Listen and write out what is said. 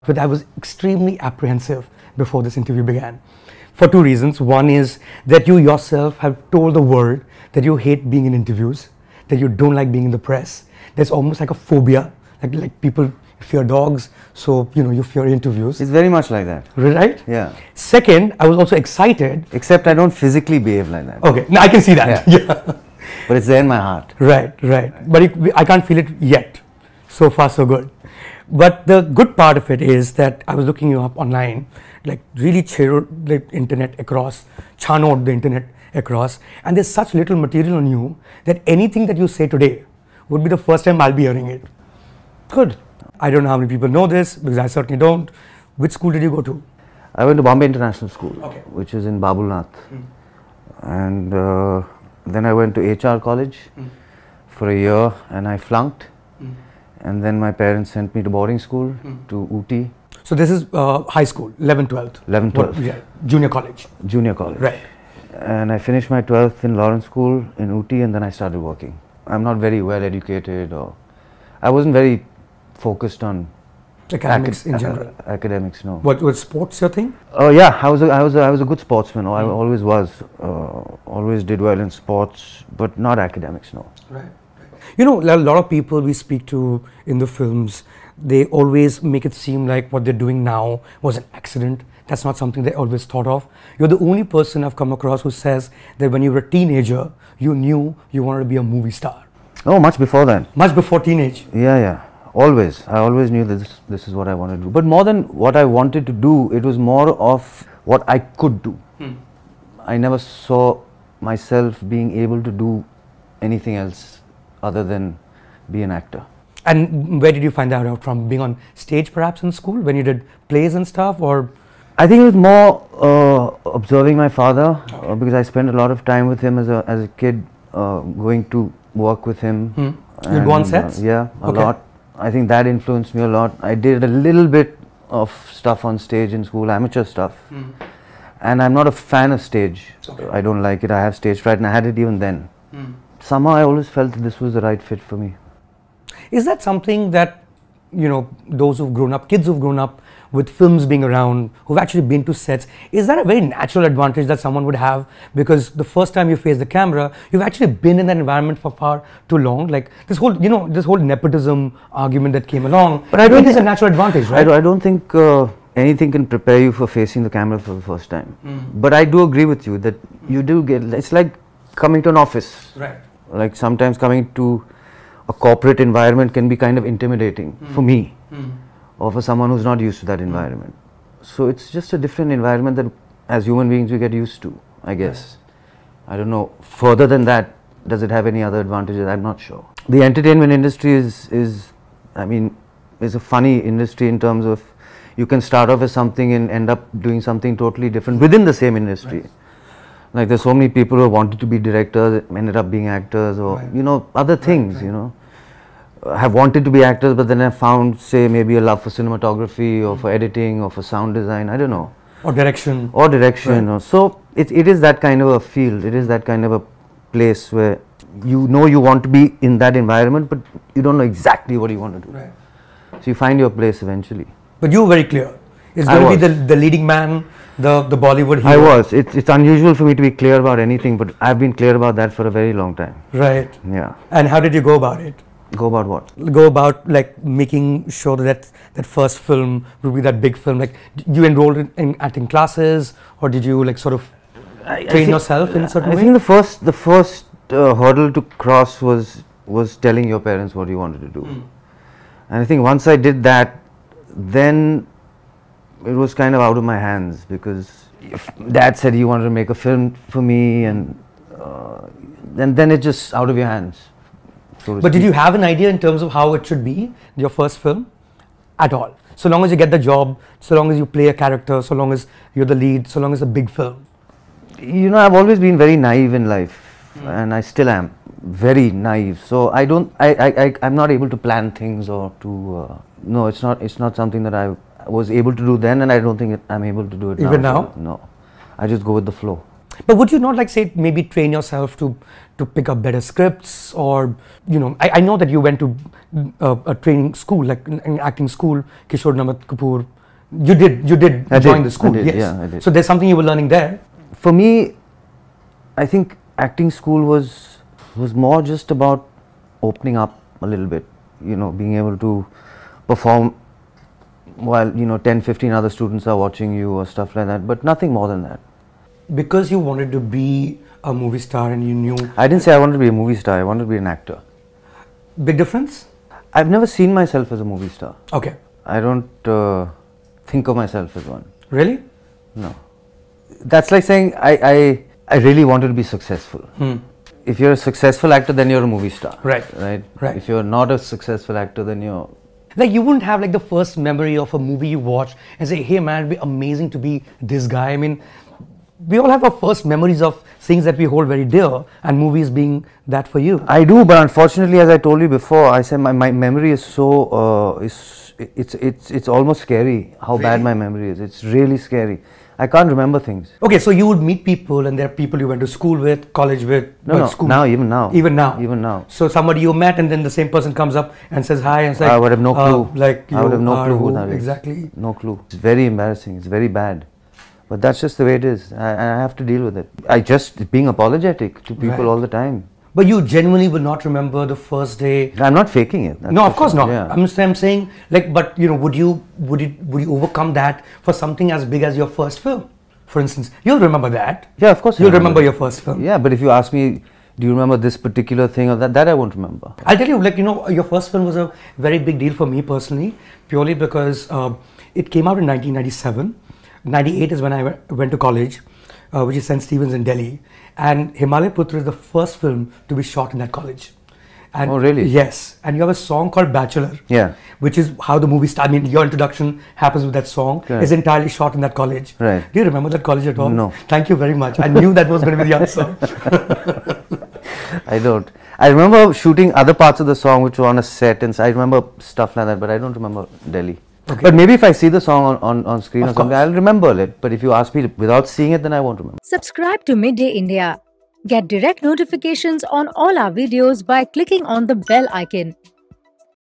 But I was extremely apprehensive before this interview began. For two reasons. One is that you yourself have told the world that you hate being in interviews, that you don't like being in the press. There's almost like a phobia, like people fear dogs, so you fear interviews. It's very much like that. Right? Yeah. Second, I was also excited. Except I don't physically behave like that. Okay, now I can see that. Yeah. But it's there in my heart. Right. But I can't feel it yet. So far, so good. But the good part of it is that I was looking you up online, like really channeled the internet across, the internet across, and there's such little material on you that anything that you say today would be the first time I'll be hearing it. Good. I don't know how many people know this, because I certainly don't. Which school did you go to? I went to Bombay International School, okay, which is in Babulnath. And then I went to HR college for a year, and I flunked. And then my parents sent me to boarding school to Ooty. So this is high school, 11th, 12th? 11th, 12th. Yeah, junior college. Junior college. Right. And I finished my 12th in Lawrence School in Ooty, and then I started working. I'm not very well educated, or I wasn't very focused on academics in general. Academics, no. What was sports your thing? Oh yeah, I was a good sportsman. I always was. Always did well in sports, but not academics, no. Right. A lot of people we speak to in the films, they always make it seem like what they're doing now was an accident. That's not something they always thought of. You're the only person I've come across who says that when you were a teenager, you knew you wanted to be a movie star. Oh, much before then. Much before teenage. Yeah. Always. I always knew that this is what I wanted to do. But more than what I wanted to do, it was more of what I could do. I never saw myself being able to do anything else other than be an actor. And where did you find that out from? Being on stage perhaps in school when you did plays and stuff, or? I think it was more observing my father, because I spent a lot of time with him as a kid, going to work with him. You'd go on sets? Yeah, a lot. I think that influenced me a lot. I did a little bit of stuff on stage in school, amateur stuff. And I'm not a fan of stage. I don't like it. I have stage fright, and I had it even then. Somehow I always felt that this was the right fit for me. Is that something that, those who've grown up, kids who've grown up with films being around, who've actually been to sets, is that a very natural advantage that someone would have? Because the first time you face the camera, you've actually been in that environment for far too long. Like this whole, this whole nepotism argument that came along. But I don't think it's a natural advantage, right? I don't think anything can prepare you for facing the camera for the first time. But I do agree with you that you do get, it's like coming to an office. Right. Like sometimes coming to a corporate environment can be kind of intimidating for me, or for someone who's not used to that environment. So it's just a different environment that as human beings we get used to, I guess. I don't know, further than that, does it have any other advantages? I'm not sure. The entertainment industry is a funny industry in terms of you can start off as something and end up doing something totally different within the same industry. Right. Like there's so many people who wanted to be directors, ended up being actors, or other things, have wanted to be actors, but then have found, say, maybe a love for cinematography, or for editing, or for sound design, I don't know. Or direction. Right. So it is that kind of a field, it is that kind of a place where you want to be in that environment, but you don't know exactly what you want to do. Right. So you find your place eventually. But you were very clear. It's going to be the leading man, the Bollywood hero. I was. It's unusual for me to be clear about anything, but I've been clear about that for a very long time. Right. Yeah. And how did you go about it? Go about what? Go about like making sure that first film would be that big film. Like, you enrolled in acting classes, or did you like sort of train yourself in a certain way? I think the first hurdle to cross was telling your parents what you wanted to do. And I think once I did that, then it was kind of out of my hands, because if Dad said he wanted to make a film for me, and then it's just out of your hands. So but did you have an idea in terms of how it should be, your first film, at all? So long as you get the job, so long as you play a character, so long as you're the lead, so long as it's a big film. I've always been very naive in life, and I still am very naive. So I'm not able to plan things, or to no, it's not something that I was able to do then, and I don't think I'm able to do it now. Even now? No, I just go with the flow. But would you not like say maybe train yourself to pick up better scripts, or I know that you went to a training school, like an acting school, Kishore Namat Kapoor. You did join the school, yes. Yeah, I did. So there's something you were learning there. For me, I think acting school was more just about opening up a little bit, being able to perform while 10-15 other students are watching you or stuff like that, but nothing more than that. Because you wanted to be a movie star and you knew... I didn't say I wanted to be a movie star, I wanted to be an actor. Big difference? I've never seen myself as a movie star. Okay. I don't think of myself as one. Really? No. That's like saying I really wanted to be successful. If you're a successful actor, then you're a movie star. Right. Right. If you're not a successful actor, then you're... Like you wouldn't have like the first memory of a movie you watch and say, hey man, it'd be amazing to be this guy. I mean, we all have our first memories of things that we hold very dear, and movies being that for you. I do, but unfortunately, as I told you before, I said my memory is so it's almost scary how Really? bad my memory is. It's really scary. I can't remember things. Okay, so you would meet people, and there are people you went to school with, college with. No, school. even now. Even now. So somebody you met, and then the same person comes up and says hi, and it's like, I would have no clue. I would have no clue who that is. Exactly. No clue. It's very embarrassing. It's very bad. But that's just the way it is. I have to deal with it. I just being apologetic to people Right. all the time. But you genuinely will not remember the first day. I'm not faking it. No, of course not. Yeah. I'm saying, like, but would you overcome that for something as big as your first film? For instance, you'll remember that. Yeah, of course. You'll remember your first film. Yeah, but if you ask me, do you remember this particular thing or that I won't remember. I'll tell you, like, your first film was a very big deal for me personally, purely because it came out in 1997. 98 is when I went to college, which is St. Stephen's in Delhi. And Himalay Putra is the first film to be shot in that college. And oh, really? Yes. And you have a song called Bachelor. Yeah. Which is how the movie starts. I mean, your introduction happens with that song. Correct. It's entirely shot in that college. Right. Do you remember that college at all? No. Thank you very much. I knew that was going to be the answer. I don't. I remember shooting other parts of the song which were on a set, and I remember stuff like that, but I don't remember Delhi. Okay. But maybe if I see the song on screen Of or something, course. I'll remember it. But if you ask me without seeing it, then I won't remember. Subscribe to Midday India. Get direct notifications on all our videos by clicking on the bell icon.